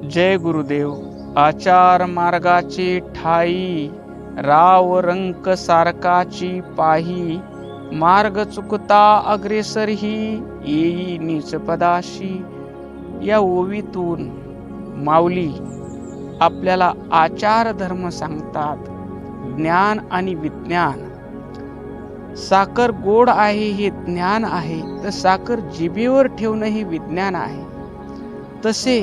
जय गुरुदेव. आचार मार्गाची ठाई, राव रंक सारकाची पाही. मार्ग चुकता अग्रेसरही, येई नीच पदाशी. या ओवीतून माऊली आपल्याला आचार धर्म सांगतात. ज्ञान आणि विज्ञान. साखर गोड आहे हे ज्ञान आहे, तर साखर जिभेवर ठेवणं हे विज्ञान आहे. तसे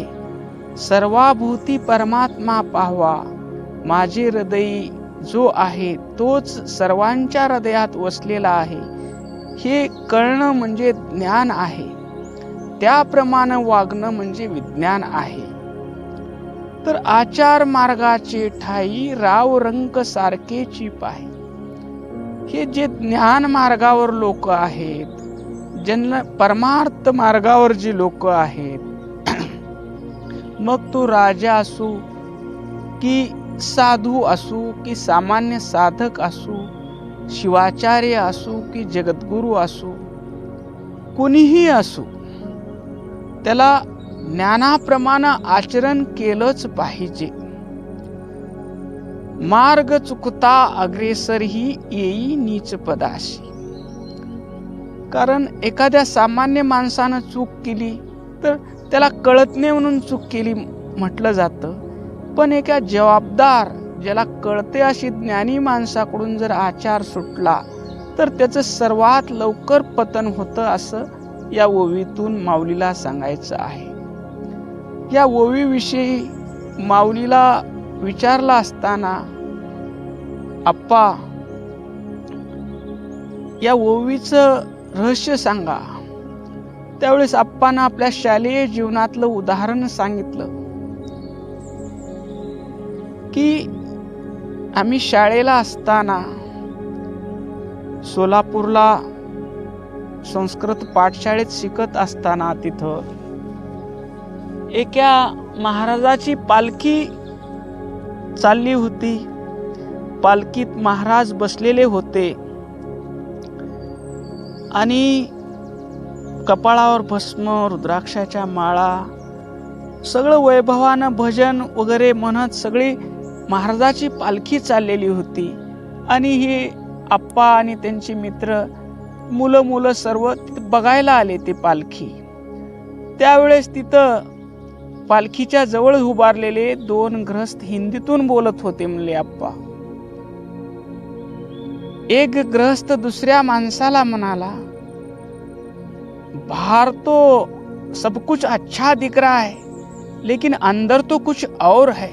सर्वाभूती परमात्मा पाहावा, माझे हृदय जो आहे तोच सर्वांच्या हृदयात वसलेला आहे, हे कळणं म्हणजे ज्ञान आहे. त्याप्रमाणे वागणं म्हणजे विज्ञान आहे. तर आचार मार्गाचे ठाई, राव रंक सारखेची पाही. हे जे ज्ञान मार्गावर लोक आहेत, ज्यांना परमार्थ मार्गावर जी लोक आहेत, मग तो राजा असो की साधू असो की सामान्य साधक असो, शिवाचार्य असो की जगद्गुरु असो, कुणीही असो, त्याला ज्ञानाप्रमाणे आचरण केलंच पाहिजे. मार्ग चुकता अग्रेसरही, येई नीच पदाशी. कारण एखाद्या सामान्य माणसानं चूक केली तर त्याला कळत नाही म्हणून चूक केली म्हटलं जातं. पण एका जबाबदार, ज्याला कळते अशी ज्ञानी माणसाकडून जर आचार सुटला तर त्याचं सर्वात लवकर पतन होतं, असं या ओवीतून माऊलीला सांगायचं आहे. या ओवीविषयी माऊलीला विचारला असताना, आप्पा या ओवीचं रहस्य सांगा. त्यावेळेस आप्पांना आपल्या शालेय जीवनातलं उदाहरण सांगितलं की आम्ही शाळेला असताना सोलापूरला संस्कृत पाठशाळेत शिकत असताना तिथं एका महाराजाची पालखी चालली होती. पालखीत महाराज बसलेले होते आणि कपाळावर भस्म, रुद्राक्षाच्या माळा, सगळं वैभवानं भजन वगैरे म्हणत सगळी महाराजाची पालखी चाललेली होती. आणि हे आप्पा आणि त्यांचे मित्र, मुलं सर्व बघायला आले ते पालखी. त्यावेळेस तिथं पालखीच्या जवळ उभारलेले दोन ग्रहस्थ हिंदीतून बोलत होते. म्हणले आप्पा, एक ग्रहस्थ दुसऱ्या माणसाला म्हणाला, बाहर तो सब कुछ अच्छा दिख रहा है, लेकिन अंदर तो कुछ और है.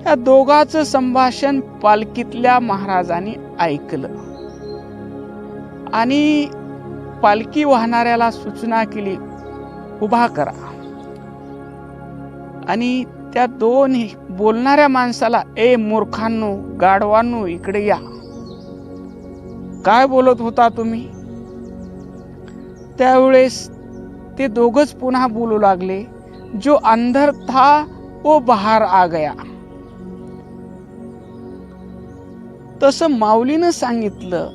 या दोघांचं संभाषण पालखीतल्या महाराजांनी ऐकलं आणि पालखी वाहणाऱ्याला सूचना केली, उभा करा. आणि त्या दोन बोलणाऱ्या माणसाला, ए मूर्खांनो, गाढवांनो, इकडे या, काय बोलत होता तुम्ही? त्यावेळेस ते दोघच पुन्हा बोलू लागले, जो अंदर था वो बाहर आ गया. तसं माऊलीनं सांगितलं,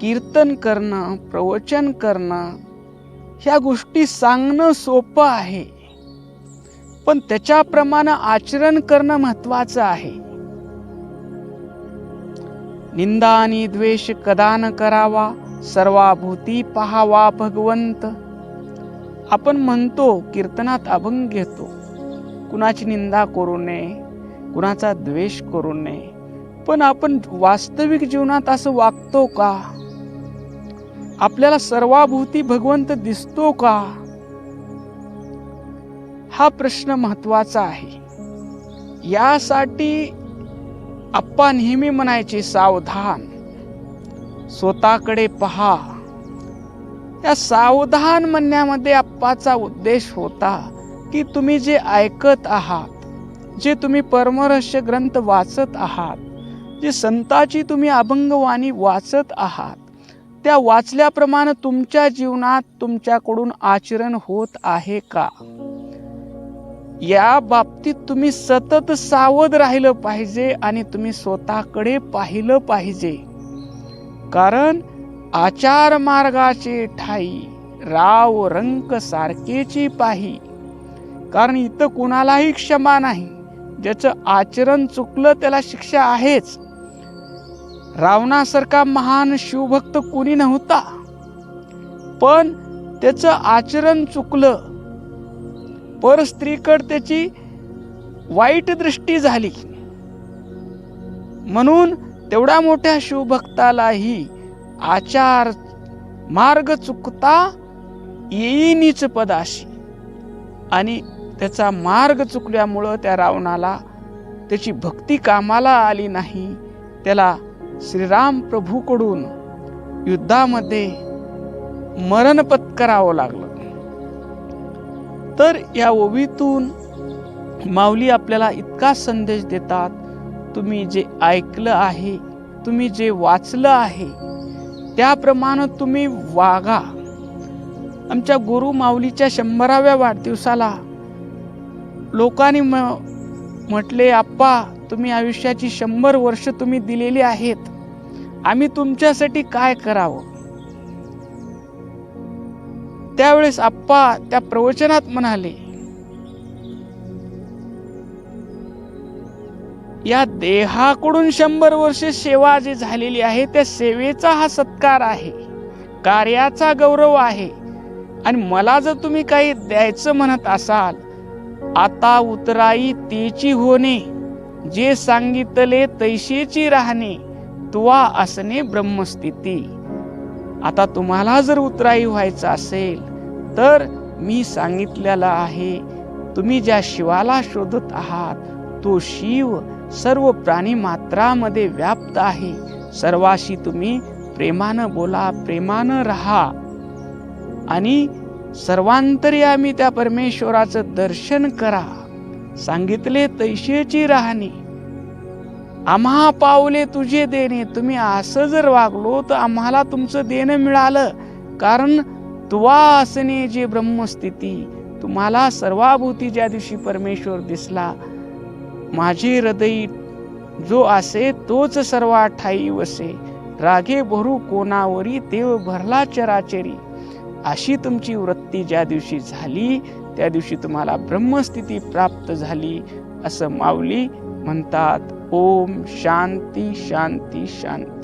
कीर्तन करणं, प्रवचन करणं, ह्या गोष्टी सांगणं सोपं आहे, पण त्याच्याप्रमाणे आचरण करणं महत्वाचं आहे. निंदा आणि द्वेष कदा न करावा, सर्वाभूती पाहावा भगवंत. आपण म्हणतो, कीर्तनात अभंग घेतो, कुणाची निंदा करू नये, कुणाचा द्वेष करू नये, पण आपण वास्तविक जीवनात असं वागतो का? आपल्याला सर्वाभूती भगवंत दिसतो का? हा प्रश्न महत्वाचा आहे. यासाठी आप्पा नेहमी म्हणायचे, सावधान, स्वतःकडे पहा. या सावधान म्हणण्यामध्ये आप्पाचा उद्देश होता की तुम्ही जे ऐकत आहात, जे तुम्ही परमरहस्य ग्रंथ वाचत आहात, जे संताची तुम्ही अभंगवाणी वाचत आहात, त्या वाचल्याप्रमाणे तुमच्या जीवनात तुमच्याकडून आचरण होत आहे का? या बाबतीत तुम्ही सतत सावध राहिलं पाहिजे आणि तुम्ही स्वतःकडे पाहिलं पाहिजे. कारण आचार मार्गाचे ठाई, राव रंक सारखेची पाही. कारण इथं कुणालाही क्षमा नाही. ज्याचं आचरण चुकलं त्याला शिक्षा आहेच. रावणासारखा महान शिवभक्त कुणी नव्हता, पण त्याचं आचरण चुकलं. परस्त्रीकडे त्याची वाईट दृष्टी झाली, म्हणून तेवढ्या मोठ्या शिवभक्तालाही आचार मार्ग चुकता येई नीच पदाशी. आणि त्याचा मार्ग चुकल्यामुळं त्या रावणाला त्याची भक्ती कामाला आली नाही. त्याला श्रीराम प्रभूकडून युद्धामध्ये मरण पत्करावं लागलं. तर या ओवीतून माऊली आपल्याला इतका संदेश देतात, तुम्ही जे ऐकलं आहे, तुम्ही जे वाचलं आहे, त्याप्रमाणे तुम्ही वागा. आमच्या गुरु माऊलीच्या 100व्या वाढदिवसाला लोकांनी म्हटले, आप्पा तुम्ही आयुष्याची 100 वर्ष तुम्ही दिलेली आहेत, आम्ही तुमच्यासाठी काय करावं. त्यावेळेस आप्पा त्या प्रवचनात म्हणाले, या देहाकडून 100 वर्ष सेवा जी झालेली आहे त्या सेवेचा हा सत्कार आहे, कार्याचा गौरव आहे. आणि मला जर तुम्ही काही द्यायचं म्हणत असाल, आता उतराई तेची होणे, जे सांगितले तैसेची राहणे, तुवा असणे ब्रह्मस्थिती. आता तुम्हाला जर उतराई व्हायचं असेल तर मी सांगितलेलं आहे, तुम्ही ज्या शिवाला शोधत आहात तो शिव सर्व प्राणी मात्रामध्ये व्याप्त आहे. सर्वाशी तुम्ही प्रेमानं बोला, प्रेमानं राहा आणि सर्वांतर्यामी त्या परमेश्वराचं दर्शन करा. सांगितले तैसेची राहणे, आम्हा पावले तुझे देणे. तुम्ही असं जर वागलो तर आम्हाला तुमचं देणं मिळालं. कारण तुवा असणे जे ब्रह्मस्थिती, तुम्हाला सर्वाभूती ज्या दिवशी परमेश्वर दिसला, माझे हृदय जो असे तोच सर्वा ठाई वसे, रागे भरू कोणावरी देव भरला चराचरी. अशी तुमची वृत्ती ज्या दिवशी झाली त्या दिवशी तुम्हाला ब्रह्मस्थिती प्राप्त झाली असं माऊली म्हणतात. ओम शांती शांती शांती.